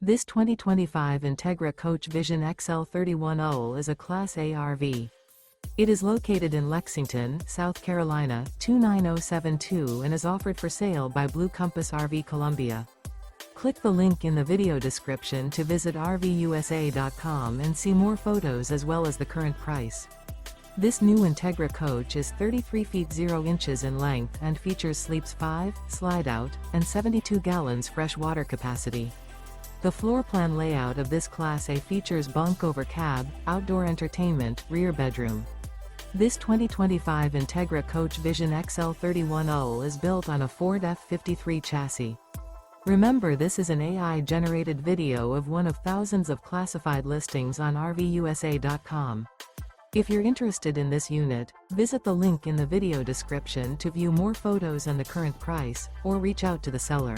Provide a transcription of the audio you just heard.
This 2025 Entegra Coach Vision XL 31L is a Class A RV. It is located in Lexington, South Carolina, 29072 and is offered for sale by Blue Compass RV Columbia. Click the link in the video description to visit RVUSA.com and see more photos as well as the current price. This new Entegra coach is 33 feet 0 inches in length and features sleeps 5, Slideout, and 72 gallons fresh water capacity. The floor plan layout of this Class A features bunk over cab, outdoor entertainment, rear bedroom. This 2025 Entegra Coach Vision XL 31L is built on a Ford F53 chassis. Remember, this is an AI-generated video of one of thousands of classified listings on RVUSA.com. If you're interested in this unit, visit the link in the video description to view more photos and the current price, or reach out to the seller.